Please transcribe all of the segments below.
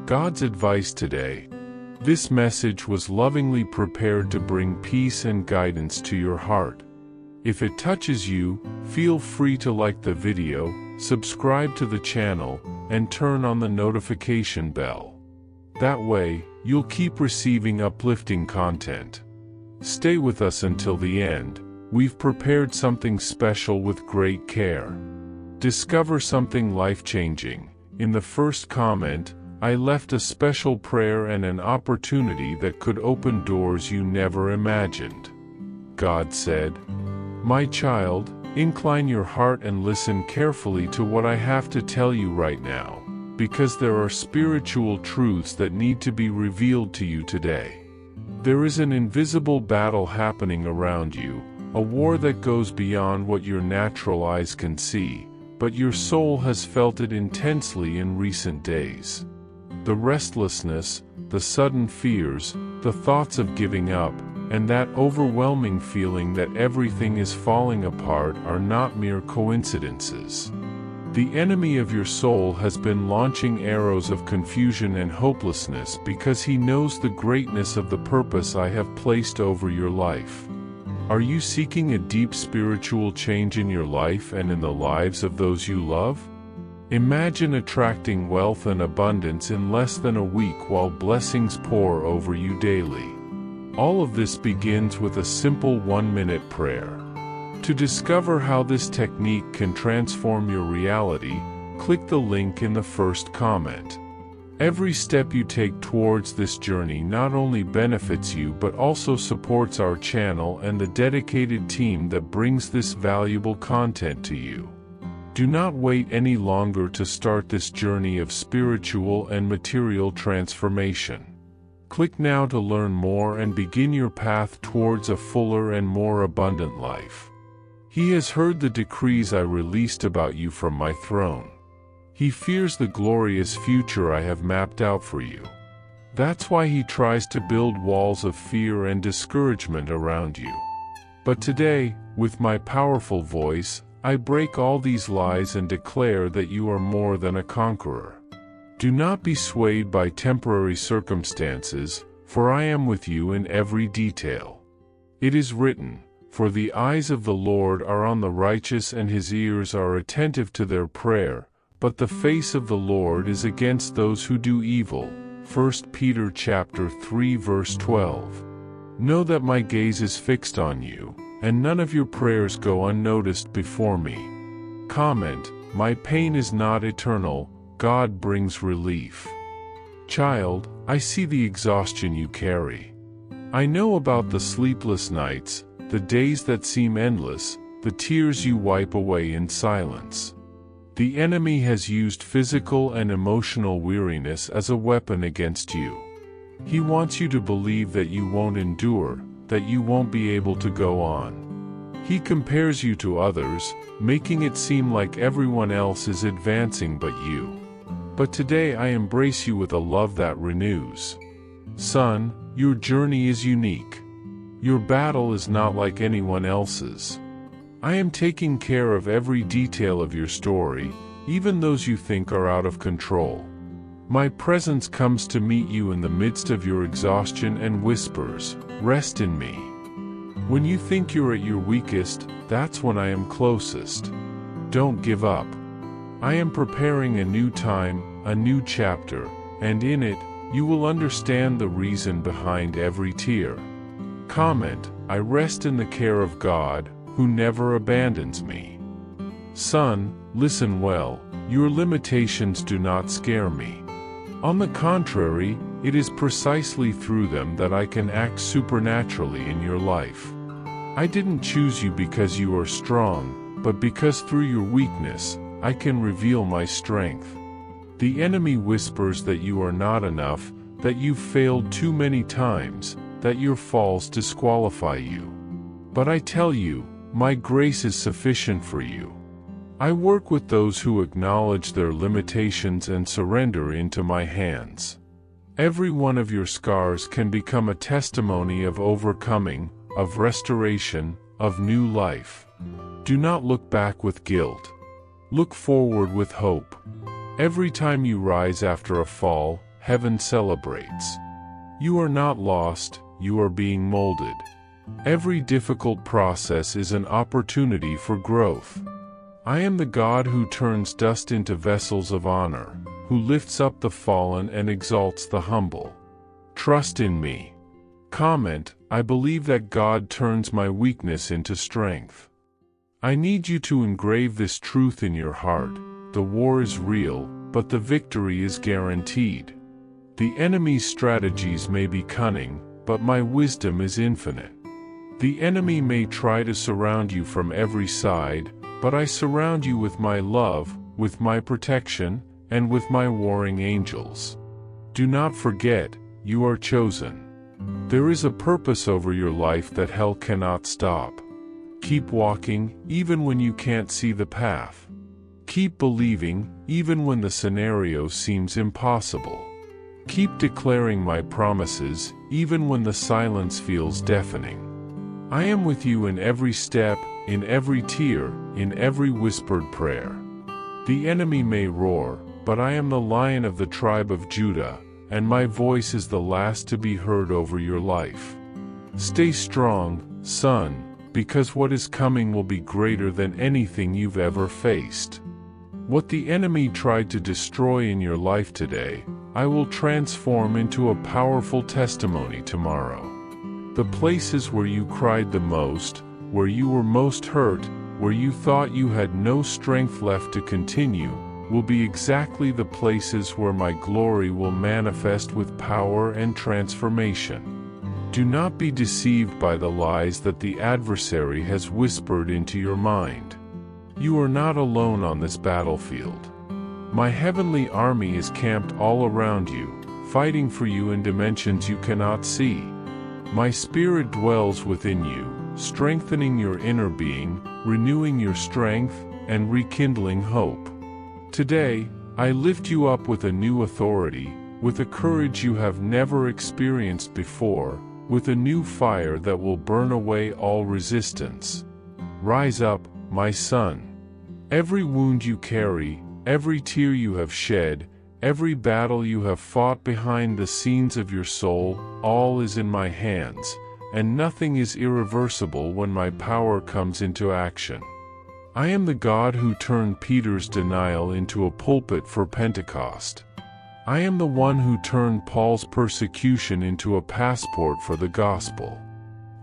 God's advice today. This message was lovingly prepared to bring peace and guidance to your heart. If it touches you, feel free to like the video, subscribe to the channel, and turn on the notification bell. That way, you'll keep receiving uplifting content. Stay with us until the end. We've prepared something special with great care. Discover something life-changing. In the first comment, I left a special prayer and an opportunity that could open doors you never imagined. God said, "My child, incline your heart and listen carefully to what I have to tell you right now, because there are spiritual truths that need to be revealed to you today. There is an invisible battle happening around you, a war that goes beyond what your natural eyes can see, but your soul has felt it intensely in recent days. The restlessness, the sudden fears, the thoughts of giving up, and that overwhelming feeling that everything is falling apart are not mere coincidences. The enemy of your soul has been launching arrows of confusion and hopelessness because he knows the greatness of the purpose I have placed over your life. Are you seeking a deep spiritual change in your life and in the lives of those you love? Imagine attracting wealth and abundance in less than a week while blessings pour over you daily. All of this begins with a simple 1-minute prayer. To discover how this technique can transform your reality, click the link in the first comment. Every step you take towards this journey not only benefits you but also supports our channel and the dedicated team that brings this valuable content to you. Do not wait any longer to start this journey of spiritual and material transformation. Click now to learn more and begin your path towards a fuller and more abundant life. He has heard the decrees I released about you from my throne. He fears the glorious future I have mapped out for you. That's why he tries to build walls of fear and discouragement around you. But today, with my powerful voice, I break all these lies and declare that you are more than a conqueror. Do not be swayed by temporary circumstances, for I am with you in every detail. It is written, "For the eyes of the Lord are on the righteous and his ears are attentive to their prayer, but the face of the Lord is against those who do evil." 1 Peter chapter 3 verse 12. Know that my gaze is fixed on you, and none of your prayers go unnoticed before me. Comment, "My pain is not eternal, God brings relief." Child, I see the exhaustion you carry. I know about the sleepless nights, the days that seem endless, the tears you wipe away in silence. The enemy has used physical and emotional weariness as a weapon against you. He wants you to believe that you won't endure, that you won't be able to go on. He compares you to others, making it seem like everyone else is advancing but you. But today I embrace you with a love that renews. Son, your journey is unique. Your battle is not like anyone else's. I am taking care of every detail of your story, even those you think are out of control. My presence comes to meet you in the midst of your exhaustion and whispers, "Rest in me." When you think you're at your weakest, that's when I am closest. Don't give up. I am preparing a new time, a new chapter, and in it, you will understand the reason behind every tear. Comment, "I rest in the care of God, who never abandons me." Son, listen well, your limitations do not scare me. On the contrary, it is precisely through them that I can act supernaturally in your life. I didn't choose you because you are strong, but because through your weakness, I can reveal my strength. The enemy whispers that you are not enough, that you've failed too many times, that your falls disqualify you. But I tell you, my grace is sufficient for you. I work with those who acknowledge their limitations and surrender into my hands. Every one of your scars can become a testimony of overcoming, of restoration, of new life. Do not look back with guilt. Look forward with hope. Every time you rise after a fall, heaven celebrates. You are not lost, you are being molded. Every difficult process is an opportunity for growth. I am the God who turns dust into vessels of honor, who lifts up the fallen and exalts the humble. Trust in me. Comment, I believe that God turns my weakness into strength. I need you to engrave this truth in your heart. The war is real, but the victory is guaranteed. The enemy's strategies may be cunning, but my wisdom is infinite. The enemy may try to surround you from every side, but I surround you with my love, with my protection, and with my warring angels. Do not forget, you are chosen. There is a purpose over your life that hell cannot stop. Keep walking, even when you can't see the path. Keep believing, even when the scenario seems impossible. Keep declaring my promises, even when the silence feels deafening. I am with you in every step, in every tear, in every whispered prayer. The enemy may roar, but I am the Lion of the tribe of Judah, and my voice is the last to be heard over your life. Stay strong, son, because what is coming will be greater than anything you've ever faced. What the enemy tried to destroy in your life today, I will transform into a powerful testimony tomorrow. The places where you cried the most, where you were most hurt, where you thought you had no strength left to continue, will be exactly the places where my glory will manifest with power and transformation. Do not be deceived by the lies that the adversary has whispered into your mind. You are not alone on this battlefield. My heavenly army is camped all around you, fighting for you in dimensions you cannot see. My spirit dwells within you, strengthening your inner being, renewing your strength, and rekindling hope. Today, I lift you up with a new authority, with a courage you have never experienced before, with a new fire that will burn away all resistance. Rise up, my son. Every wound you carry, every tear you have shed, every battle you have fought behind the scenes of your soul, all is in my hands, and nothing is irreversible when my power comes into action. I am the God who turned Peter's denial into a pulpit for Pentecost. I am the one who turned Paul's persecution into a passport for the gospel.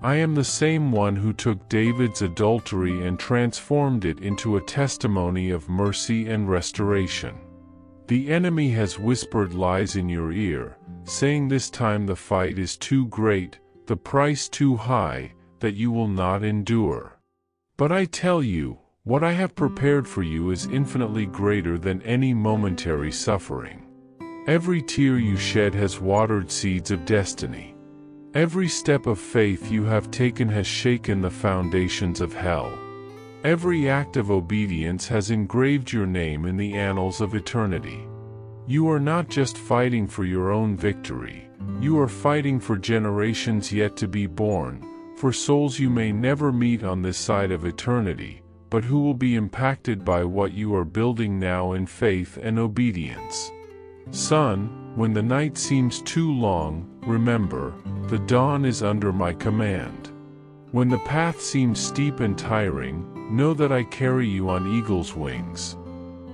I am the same one who took David's adultery and transformed it into a testimony of mercy and restoration. The enemy has whispered lies in your ear, saying this time the fight is too great, the price too high, that you will not endure. But I tell you, what I have prepared for you is infinitely greater than any momentary suffering. Every tear you shed has watered seeds of destiny. Every step of faith you have taken has shaken the foundations of hell. Every act of obedience has engraved your name in the annals of eternity. You are not just fighting for your own victory, you are fighting for generations yet to be born, for souls you may never meet on this side of eternity, but who will be impacted by what you are building now in faith and obedience. Son, when the night seems too long, remember, the dawn is under my command. When the path seems steep and tiring, know that I carry you on eagle's wings.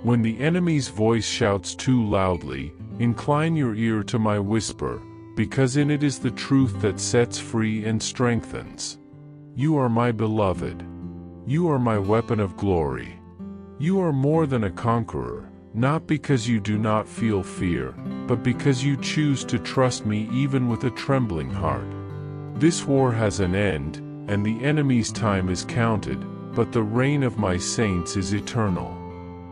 When the enemy's voice shouts too loudly, incline your ear to my whisper, because in it is the truth that sets free and strengthens. You are my beloved. You are my weapon of glory. You are more than a conqueror, not because you do not feel fear, but because you choose to trust me even with a trembling heart. This war has an end, and the enemy's time is counted, but the reign of my saints is eternal.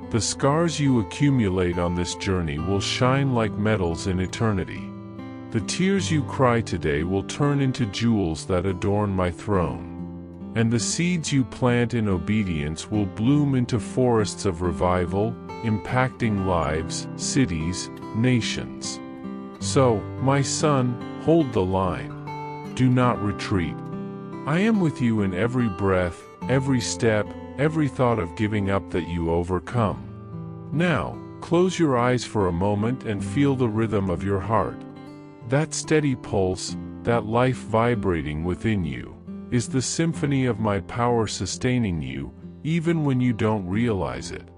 The scars you accumulate on this journey will shine like metals in eternity. The tears you cry today will turn into jewels that adorn my throne. And the seeds you plant in obedience will bloom into forests of revival, impacting lives, cities, nations. So, my son, hold the line. Do not retreat. I am with you in every breath, every step, every thought of giving up that you overcome. Now, Close your eyes for a moment and feel the rhythm of your heart. That steady pulse, that life vibrating within you, is the symphony of my power sustaining you, even when you don't realize it.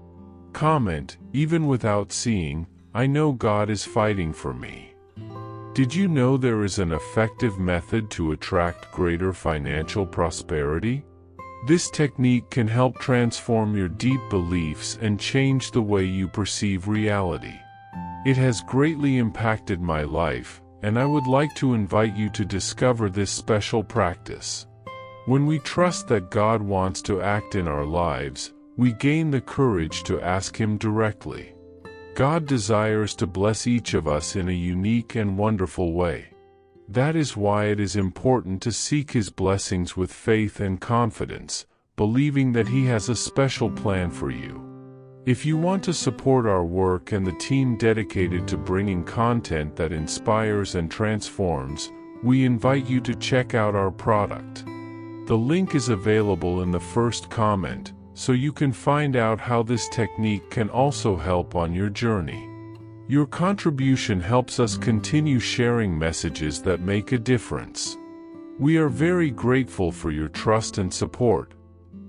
Comment, even without seeing, I know God is fighting for me. Did you know there is an effective method to attract greater financial prosperity? This technique can help transform your deep beliefs and change the way you perceive reality. It has greatly impacted my life, and I would like to invite you to discover this special practice. When we trust that God wants to act in our lives, we gain the courage to ask Him directly. God desires to bless each of us in a unique and wonderful way. That is why it is important to seek His blessings with faith and confidence, believing that He has a special plan for you. If you want to support our work and the team dedicated to bringing content that inspires and transforms, we invite you to check out our product. The link is available in the first comment, so you can find out how this technique can also help on your journey. Your contribution helps us continue sharing messages that make a difference. We are very grateful for your trust and support.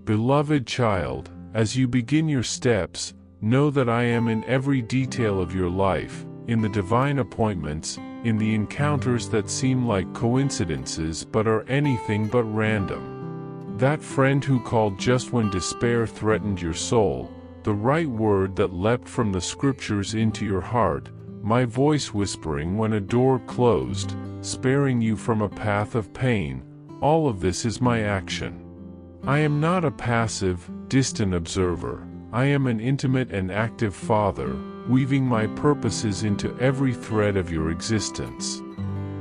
Beloved child, as you begin your steps, know that I am in every detail of your life, in the divine appointments, in the encounters that seem like coincidences but are anything but random. That friend who called just when despair threatened your soul, the right word that leapt from the scriptures into your heart, my voice whispering when a door closed, sparing you from a path of pain, all of this is my action. I am not a passive, distant observer. I am an intimate and active Father, weaving my purposes into every thread of your existence.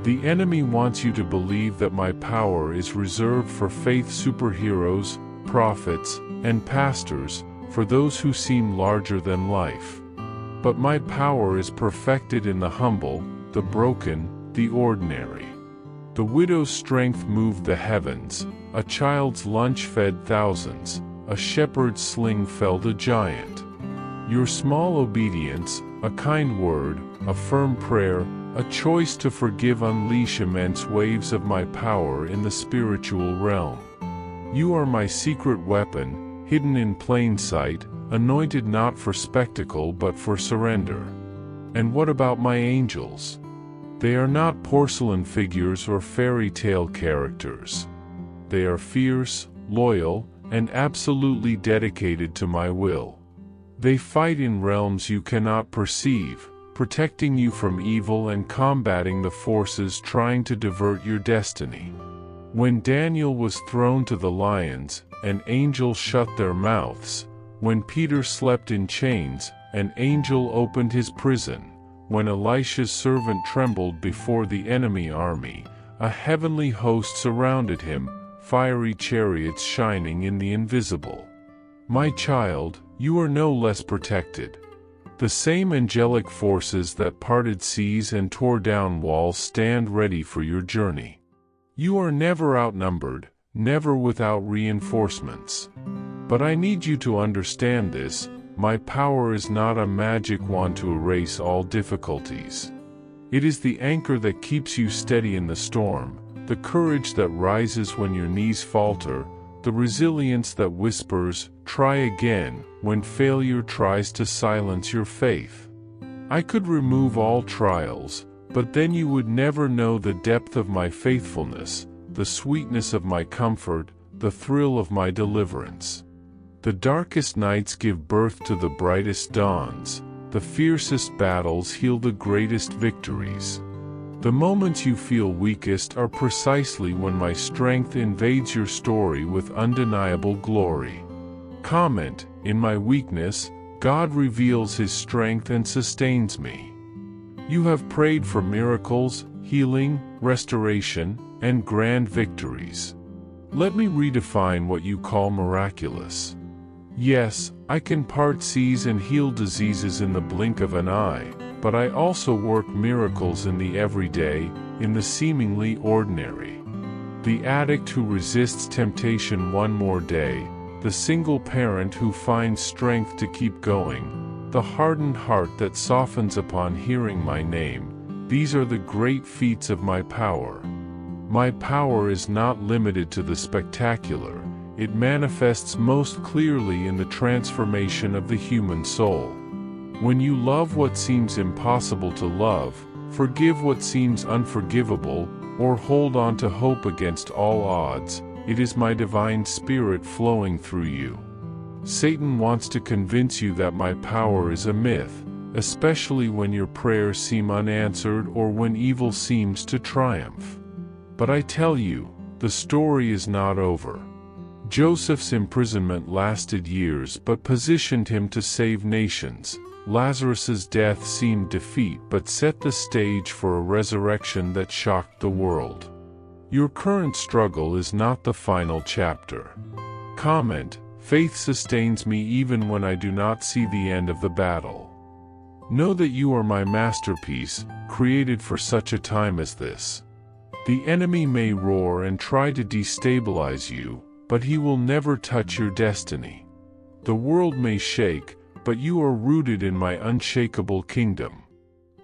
The enemy wants you to believe that my power is reserved for faith superheroes, prophets, and pastors, for those who seem larger than life. But my power is perfected in the humble, the broken, the ordinary. The widow's strength moved the heavens, a child's lunch fed thousands, a shepherd's sling felled a giant. Your small obedience, a kind word, a firm prayer, a choice to forgive unleash immense waves of my power in the spiritual realm. You are my secret weapon, hidden in plain sight, anointed not for spectacle but for surrender. And what about my angels? They are not porcelain figures or fairy tale characters. They are fierce, loyal, and absolutely dedicated to my will. They fight in realms you cannot perceive, protecting you from evil and combating the forces trying to divert your destiny. When Daniel was thrown to the lions, an angel shut their mouths. When Peter slept in chains, an angel opened his prison. When Elisha's servant trembled before the enemy army, a heavenly host surrounded him, fiery chariots shining in the invisible. My child, you are no less protected. The same angelic forces that parted seas and tore down walls stand ready for your journey. You are never outnumbered, never without reinforcements. But I need you to understand this, my power is not a magic wand to erase all difficulties. It is the anchor that keeps you steady in the storm, the courage that rises when your knees falter, the resilience that whispers, "Try again," when failure tries to silence your faith. I could remove all trials, but then you would never know the depth of my faithfulness, the sweetness of my comfort, the thrill of my deliverance. The darkest nights give birth to the brightest dawns, the fiercest battles heal the greatest victories. The moments you feel weakest are precisely when my strength invades your story with undeniable glory. Comment, in my weakness, God reveals His strength and sustains me. You have prayed for miracles, healing, restoration, and grand victories. Let me redefine what you call miraculous. Yes, I can part seas and heal diseases in the blink of an eye, but I also work miracles in the everyday, in the seemingly ordinary. The addict who resists temptation one more day, the single parent who finds strength to keep going, the hardened heart that softens upon hearing my name. These are the great feats of my power. My power is not limited to the spectacular. It manifests most clearly in the transformation of the human soul. When you love what seems impossible to love, forgive what seems unforgivable, or hold on to hope against all odds, it is my divine spirit flowing through you. Satan wants to convince you that my power is a myth, especially when your prayers seem unanswered or when evil seems to triumph. But I tell you, the story is not over. Joseph's imprisonment lasted years but positioned him to save nations. Lazarus's death seemed defeat but set the stage for a resurrection that shocked the world. Your current struggle is not the final chapter. Comment: faith sustains me even when I do not see the end of the battle. Know that you are my masterpiece, created for such a time as this. The enemy may roar and try to destabilize you, but he will never touch your destiny. The world may shake, but you are rooted in my unshakable kingdom.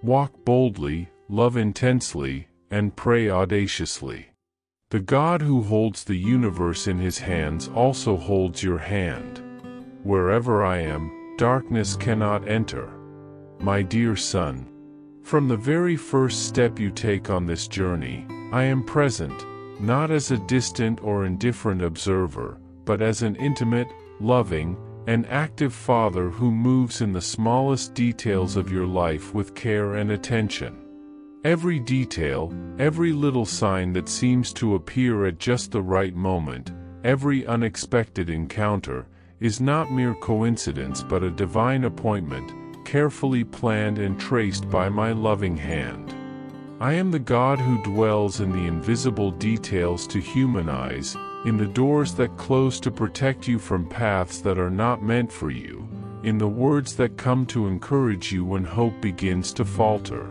Walk boldly, love intensely, and pray audaciously. The God who holds the universe in his hands also holds your hand. Wherever I am, darkness cannot enter. My dear son, from the very first step you take on this journey, I am present, not as a distant or indifferent observer, but as an intimate, loving, and active father who moves in the smallest details of your life with care and attention. Every detail, every little sign that seems to appear at just the right moment, every unexpected encounter, is not mere coincidence but a divine appointment, carefully planned and traced by my loving hand. I am the God who dwells in the invisible details to human eyes, in the doors that close to protect you from paths that are not meant for you, in the words that come to encourage you when hope begins to falter.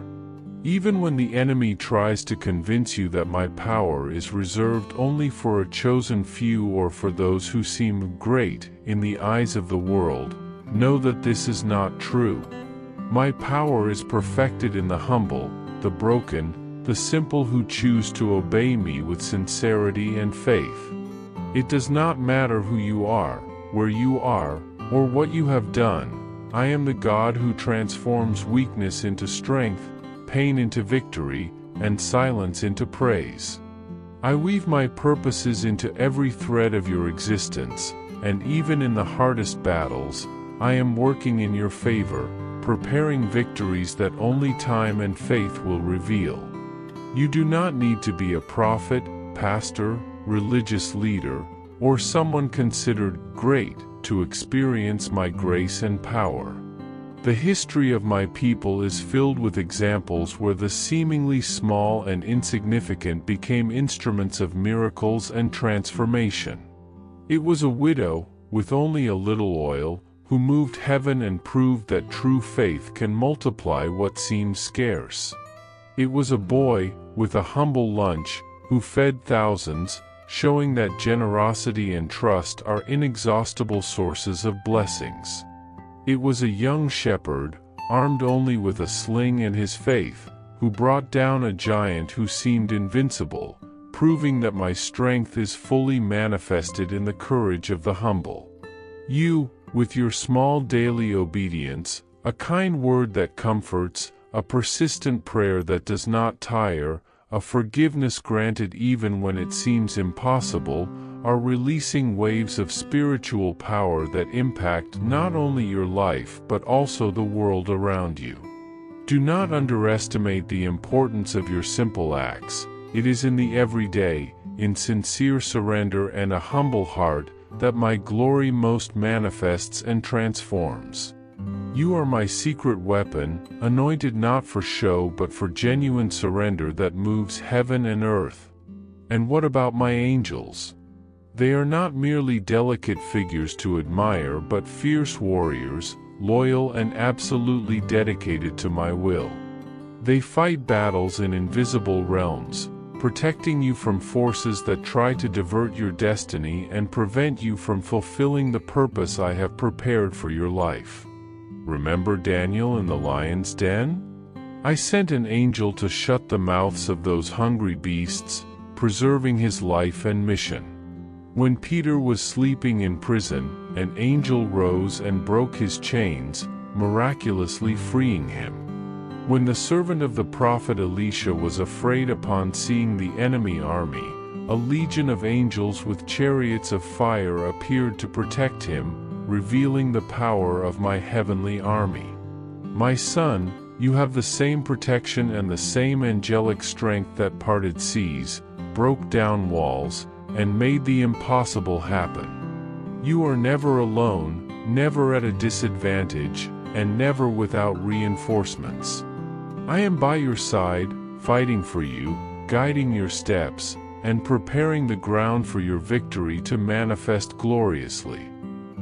Even when the enemy tries to convince you that my power is reserved only for a chosen few or for those who seem great in the eyes of the world, know that this is not true. My power is perfected in the humble, the broken, the simple who choose to obey me with sincerity and faith. It does not matter who you are, where you are, or what you have done. I am the God who transforms weakness into strength, pain into victory, and silence into praise. I weave my purposes into every thread of your existence, and even in the hardest battles, I am working in your favor, preparing victories that only time and faith will reveal. You do not need to be a prophet, pastor, religious leader, or someone considered great to experience my grace and power. The history of my people is filled with examples where the seemingly small and insignificant became instruments of miracles and transformation. It was a widow, with only a little oil, who moved heaven and proved that true faith can multiply what seems scarce. It was a boy, with a humble lunch, who fed thousands, showing that generosity and trust are inexhaustible sources of blessings. It was a young shepherd, armed only with a sling and his faith, who brought down a giant who seemed invincible, proving that my strength is fully manifested in the courage of the humble. You, with your small daily obedience, a kind word that comforts, a persistent prayer that does not tire, a forgiveness granted even when it seems impossible, are releasing waves of spiritual power that impact not only your life but also the world around you. Do not underestimate the importance of your simple acts. It is in the everyday, in sincere surrender and a humble heart, that my glory most manifests and transforms. You are my secret weapon, anointed not for show but for genuine surrender that moves heaven and earth. And what about my angels? They are not merely delicate figures to admire but fierce warriors, loyal and absolutely dedicated to my will. They fight battles in invisible realms, protecting you from forces that try to divert your destiny and prevent you from fulfilling the purpose I have prepared for your life. Remember Daniel in the lion's den? I sent an angel to shut the mouths of those hungry beasts, preserving his life and mission. When Peter was sleeping in prison, an angel rose and broke his chains, miraculously freeing him. When the servant of the prophet Elisha was afraid upon seeing the enemy army, a legion of angels with chariots of fire appeared to protect him, revealing the power of my heavenly army. My son, you have the same protection and the same angelic strength that parted seas, broke down walls, and made the impossible happen. You are never alone, never at a disadvantage, and never without reinforcements. I am by your side, fighting for you, guiding your steps, and preparing the ground for your victory to manifest gloriously.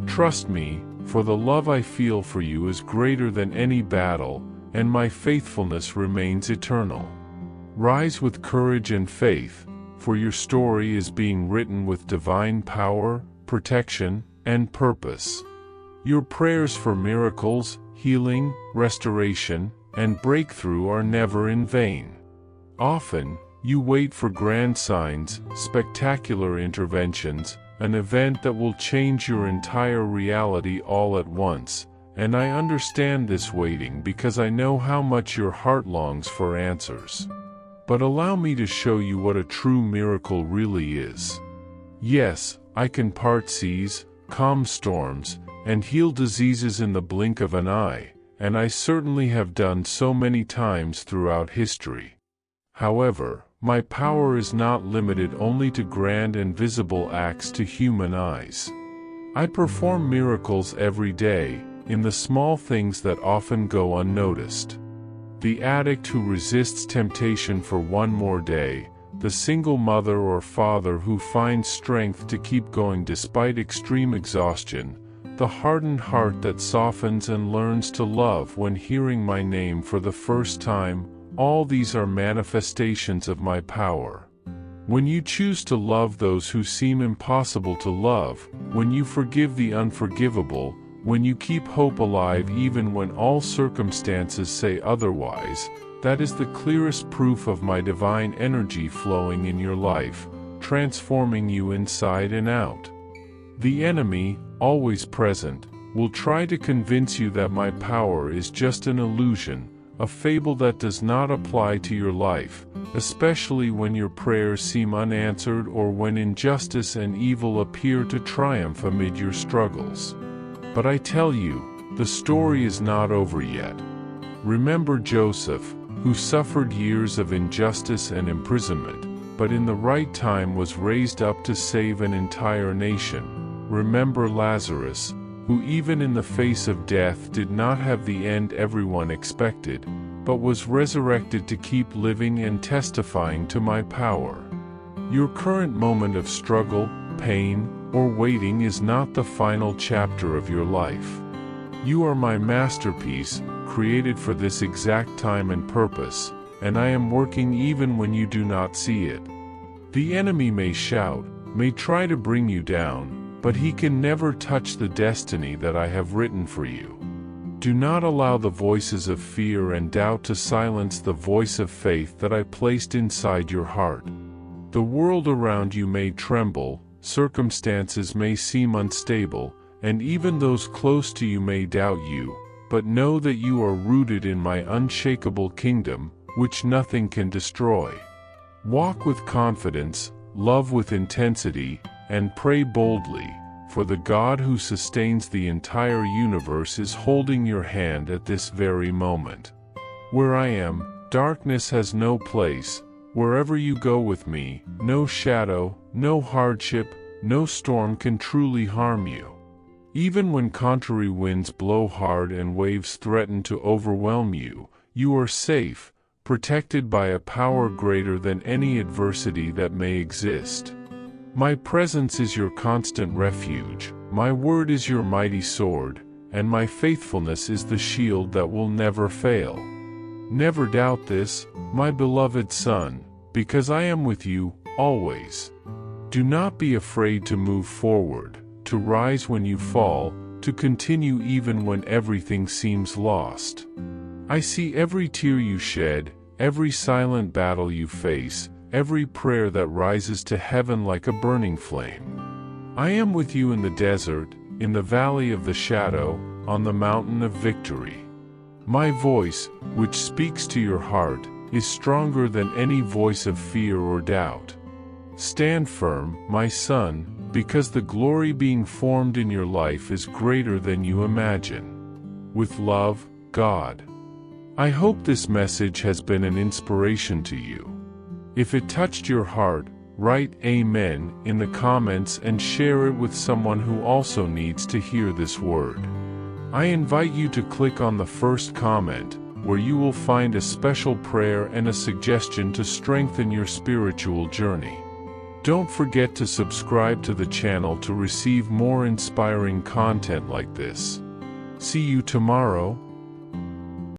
Trust me, for the love I feel for you is greater than any battle, and my faithfulness remains eternal. Rise with courage and faith, for your story is being written with divine power, protection, and purpose. Your prayers for miracles, healing, restoration, and breakthrough are never in vain. Often, you wait for grand signs, spectacular interventions, an event that will change your entire reality all at once, and I understand this waiting because I know how much your heart longs for answers. But allow me to show you what a true miracle really is. Yes, I can part seas, calm storms, and heal diseases in the blink of an eye, and I certainly have done so many times throughout history. However, my power is not limited only to grand and visible acts to human eyes. I perform miracles every day, in the small things that often go unnoticed. The addict who resists temptation for one more day, the single mother or father who finds strength to keep going despite extreme exhaustion, the hardened heart that softens and learns to love when hearing my name for the first time, all these are manifestations of my power. When you choose to love those who seem impossible to love, when you forgive the unforgivable, when you keep hope alive even when all circumstances say otherwise, that is the clearest proof of my divine energy flowing in your life, transforming you inside and out. The enemy, always present, will try to convince you that my power is just an illusion, a fable that does not apply to your life, especially when your prayers seem unanswered or when injustice and evil appear to triumph amid your struggles. But I tell you, the story is not over yet. Remember Joseph, who suffered years of injustice and imprisonment, but in the right time was raised up to save an entire nation. Remember Lazarus, who even in the face of death did not have the end everyone expected, but was resurrected to keep living and testifying to my power. Your current moment of struggle, pain, or waiting is not the final chapter of your life. You are my masterpiece, created for this exact time and purpose, and I am working even when you do not see it. The enemy may shout, may try to bring you down, but he can never touch the destiny that I have written for you. Do not allow the voices of fear and doubt to silence the voice of faith that I placed inside your heart. The world around you may tremble, circumstances may seem unstable, and even those close to you may doubt you, but know that you are rooted in my unshakable kingdom, which nothing can destroy. Walk with confidence, love with intensity, and pray boldly, for the God who sustains the entire universe is holding your hand at this very moment. Where I am, darkness has no place. Wherever you go with me, no shadow, no hardship, no storm can truly harm you. Even when contrary winds blow hard and waves threaten to overwhelm you, you are safe, protected by a power greater than any adversity that may exist. My presence is your constant refuge, my word is your mighty sword, and my faithfulness is the shield that will never fail. Never doubt this, my beloved son, because I am with you, always. Do not be afraid to move forward, to rise when you fall, to continue even when everything seems lost. I see every tear you shed, every silent battle you face, every prayer that rises to heaven like a burning flame. I am with you in the desert, in the valley of the shadow, on the mountain of victory. My voice, which speaks to your heart, is stronger than any voice of fear or doubt. Stand firm, my son, because the glory being formed in your life is greater than you imagine. With love, God. I hope this message has been an inspiration to you. If it touched your heart, write Amen in the comments and share it with someone who also needs to hear this word. I invite you to click on the first comment, where you will find a special prayer and a suggestion to strengthen your spiritual journey. Don't forget to subscribe to the channel to receive more inspiring content like this. See you tomorrow.